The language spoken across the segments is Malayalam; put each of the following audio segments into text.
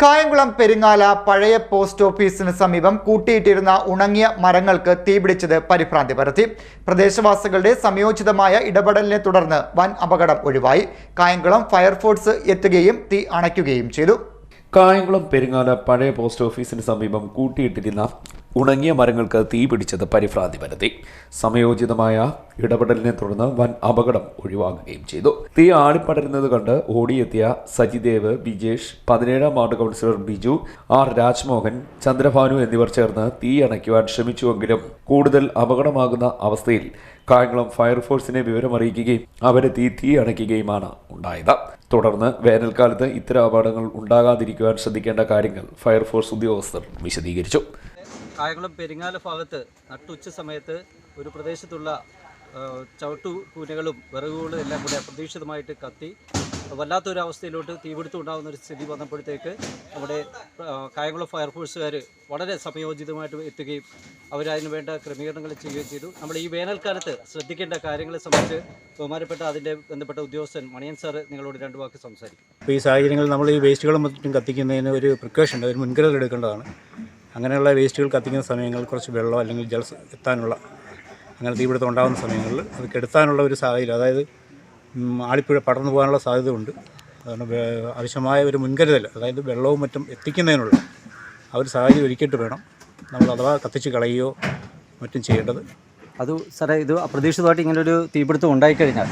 കായംകുളം പെരിങ്ങാല പഴയ പോസ്റ്റ് ഓഫീസിന് സമീപം കൂട്ടിയിട്ടിരുന്ന ഉണങ്ങിയ മരങ്ങൾക്ക് തീപിടിച്ചത് പരിഭ്രാന്തി പരത്തി. പ്രദേശവാസികളുടെ സംയോജിതമായ ഇടപെടലിനെ തുടർന്ന് വൻ അപകടം ഒഴിവായി. കായംകുളം ഫയർഫോഴ്സ് എത്തുകയും തീ അണയ്ക്കുകയും ചെയ്തു. കായംകുളം പെരിങ്ങാല പഴയ പോസ്റ്റ് ഓഫീസിന് സമീപം കൂട്ടിയിട്ടിരുന്ന ഉണങ്ങിയ മരങ്ങൾക്ക് തീ പിടിച്ചത് പരിഭ്രാന്തി പരത്തി. സമയോചിതമായ ഇടപെടലിനെ തുടർന്ന് വൻ അപകടം ഒഴിവാക്കുകയും ചെയ്തു. തീ ആളിപ്പടരുന്നത് കണ്ട് ഓടിയെത്തിയ സജിദേവ്, ബിജേഷ്, 17ാം ward councillor Biju, R Rajmohan, Chandrabhanu എന്നിവർ ചേർന്ന് തീ അണയ്ക്കുവാൻ ശ്രമിച്ചുവെങ്കിലും കൂടുതൽ അപകടമാകുന്ന അവസ്ഥയിൽ കായംകുളം ഫയർഫോഴ്സിനെ വിവരമറിയിക്കുകയും അവരെത്തി തീ അണയ്ക്കുകയുമാണ് ഉണ്ടായത്. തുടർന്ന് വേനൽക്കാലത്ത് ഇത്തരം അപകടങ്ങൾ ഉണ്ടാകാതിരിക്കുവാൻ ശ്രദ്ധിക്കേണ്ട കാര്യങ്ങൾ ഫയർഫോഴ്സ് ഉദ്യോഗസ്ഥർ വിശദീകരിച്ചു. കായംകുളം പെരിങ്ങാല ഭാഗത്ത് നട്ടുച്ച സമയത്ത് ഒരു പ്രദേശത്തുള്ള ചവിട്ടുകൂനകളും വിറകുകളും എല്ലാം കൂടെ അപ്രതീക്ഷിതമായിട്ട് കത്തി വല്ലാത്തൊരവസ്ഥയിലോട്ട് തീപിടുത്തം ഉണ്ടാകുന്ന ഒരു സ്ഥിതി വന്നപ്പോഴത്തേക്ക് നമ്മുടെ കായംകുളം ഫയർഫോഴ്സുകാർ വളരെ സമയോചിതമായിട്ട് എത്തുകയും അവരതിന് വേണ്ട ക്രമീകരണങ്ങൾ ചെയ്യുകയും ചെയ്തു. നമ്മൾ ഈ വേനൽക്കാലത്ത് ശ്രദ്ധിക്കേണ്ട കാര്യങ്ങളെ സംബന്ധിച്ച് ബഹുമാനപ്പെട്ട അതിൻ്റെ ബന്ധപ്പെട്ട ഉദ്യോഗസ്ഥൻ മണിയൻ സാർ നിങ്ങളോട് 2 വാക്ക് സംസാരിക്കും. അപ്പോൾ ഈ സാഹചര്യങ്ങളിൽ നമ്മൾ ഈ വേസ്റ്റുകളും മറ്റും കത്തിക്കുന്നതിന് ഒരു പ്രിക്കോഷൻ, ഒരു മുൻകരുതൽ എടുക്കേണ്ടതാണ്. അങ്ങനെയുള്ള വേസ്റ്റുകൾ കത്തിക്കുന്ന സമയങ്ങളിൽ കുറച്ച് വെള്ളം അല്ലെങ്കിൽ ജലം എത്താനുള്ള, അങ്ങനെ തീപിടുത്തം ഉണ്ടാകുന്ന സമയങ്ങളിൽ അത് കെടുത്താനുള്ള ഒരു സാഹചര്യം, അതായത് ആളിപ്പുഴ പടർന്നു പോകാനുള്ള സാധ്യത ഉണ്ട്. അതുകൊണ്ട് ആവശ്യമായ ഒരു മുൻകരുതൽ, അതായത് വെള്ളവും മറ്റും എത്തിക്കുന്നതിനുള്ള ആ ഒരു സാഹചര്യം ഒരുക്കിയിട്ട് വേണം നമ്മൾ അഥവാ കത്തിച്ച് കളയുകയോ മറ്റും ചെയ്യേണ്ടത്. അത് സാറേ, ഇത് അപ്രതീക്ഷിതമായിട്ട് ഇങ്ങനൊരു തീപിടുത്തം ഉണ്ടായിക്കഴിഞ്ഞാൽ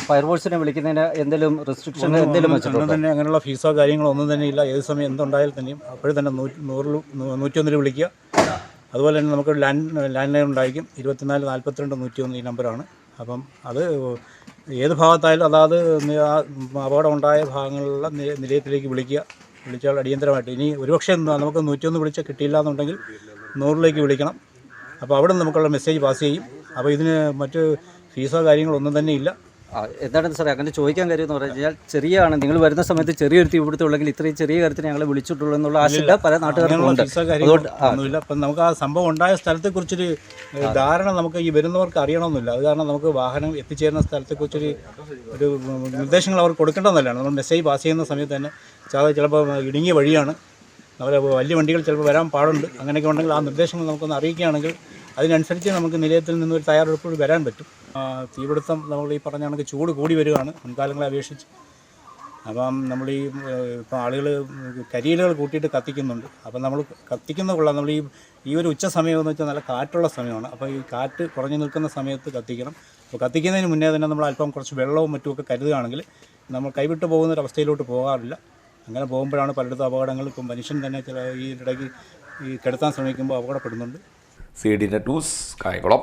ഫയർഫോഴ്സിനെ വിളിക്കുന്നതിന് എന്തെങ്കിലും റെസ്ട്രിക്ഷൻ എന്തെങ്കിലും ഒന്നും തന്നെ അങ്ങനെയുള്ള ഫീസോ കാര്യങ്ങളോ ഒന്നും തന്നെ ഇല്ല. ഏത് സമയം എന്തുണ്ടായാൽ തന്നെയും അപ്പോഴും തന്നെ 101 വിളിക്കുക. അതുപോലെ തന്നെ നമുക്ക് ലാൻഡ് ലൈൻ ഉണ്ടായിരിക്കും, 24 42 101 ഈ നമ്പറാണ്. അപ്പം അത് ഏത് ഭാഗത്തായാലും അതാത് അപകടം ഉണ്ടായ ഭാഗങ്ങളിലുള്ള നിലയത്തിലേക്ക് വിളിച്ചാൽ അടിയന്തരമായിട്ട്. ഇനി ഒരുപക്ഷെ നമുക്ക് 101 വിളിച്ചാൽ കിട്ടിയില്ല എന്നുണ്ടെങ്കിൽ 100ലേക്ക് വിളിക്കണം. അപ്പോൾ അവിടെ നമുക്കുള്ള മെസ്സേജ് പാസ് ചെയ്യും. അപ്പോൾ ഇതിന് മറ്റ് ഫീസോ കാര്യങ്ങളോ ഒന്നും തന്നെ ഇല്ല. എന്താണ് സാറേ അങ്ങനെ ചോദിക്കാൻ കാര്യം എന്ന് പറഞ്ഞു കഴിഞ്ഞാൽ, ചെറിയാണ് നിങ്ങൾ വരുന്ന സമയത്ത് ചെറിയൊരു തീപിടുത്തം ഉള്ളെങ്കിൽ ഇത്രയും ചെറിയ കാര്യത്തിന് ഞങ്ങളെ വിളിച്ചിട്ടുള്ളൂ എന്നുള്ള ആശങ്ക പല നാട്ടുകാർക്കുണ്ട്. ഒന്നുമില്ല. അപ്പം നമുക്ക് ആ സംഭവം ഉണ്ടായ സ്ഥലത്തെക്കുറിച്ചൊരു ധാരണ നമുക്ക് ഈ വരുന്നവർക്ക് അറിയണമെന്നില്ല. അത് കാരണം നമുക്ക് വാഹനം എത്തിച്ചേരുന്ന സ്ഥലത്തെക്കുറിച്ചൊരു നിർദ്ദേശങ്ങൾ അവർക്ക് കൊടുക്കേണ്ടതെന്നല്ലാണ്. നമ്മൾ മെസ്സേജ് പാസ് ചെയ്യുന്ന സമയത്ത് തന്നെ ചിലപ്പോൾ ഇടുങ്ങിയ വഴിയാണ്, നമ്മൾ വലിയ വണ്ടികൾ ചിലപ്പോൾ വരാൻ പാടുണ്ട്. അങ്ങനെയൊക്കെ ഉണ്ടെങ്കിൽ ആ നിർദ്ദേശങ്ങൾ നമുക്കൊന്ന് അറിയിക്കുകയാണെങ്കിൽ അതിനനുസരിച്ച് നമുക്ക് നിലയത്തിൽ നിന്നൊരു തയ്യാറെടുപ്പ് വരാൻ പറ്റും. തീപിടുത്തം നമ്മൾ ഈ പറഞ്ഞ കണക്ക് ചൂട് കൂടി വരികയാണ് മുൻകാലങ്ങളെ അപേക്ഷിച്ച്. അപ്പം നമ്മൾ ഇപ്പം ആളുകൾ കരിയിലുകൾ കൂട്ടിയിട്ട് കത്തിക്കുന്നുണ്ട്. അപ്പം നമ്മൾ കത്തിക്കുന്ന കൊള്ളാം. നമ്മൾ ഈ ഒരു ഉച്ച സമയമെന്ന് വെച്ചാൽ നല്ല കാറ്റുള്ള സമയമാണ്. അപ്പോൾ ഈ കാറ്റ് കുറഞ്ഞു നിൽക്കുന്ന സമയത്ത് കത്തിക്കണം. അപ്പോൾ കത്തിക്കുന്നതിന് മുന്നേ തന്നെ നമ്മൾ അല്പം കുറച്ച് വെള്ളവും മറ്റുമൊക്കെ കരുതുകയാണെങ്കിൽ നമ്മൾ കൈവിട്ട് പോകുന്നൊരവസ്ഥയിലോട്ട് പോകാറില്ല. അങ്ങനെ പോകുമ്പോഴാണ് പലയിടത്തും അപകടങ്ങൾ. ഇപ്പം മനുഷ്യൻ തന്നെ ഈ ഇടയ്ക്ക് ഈ കെടുത്താൻ ശ്രമിക്കുമ്പോൾ അപകടപ്പെടുന്നുണ്ട്. CDNet news, Kayamkulam.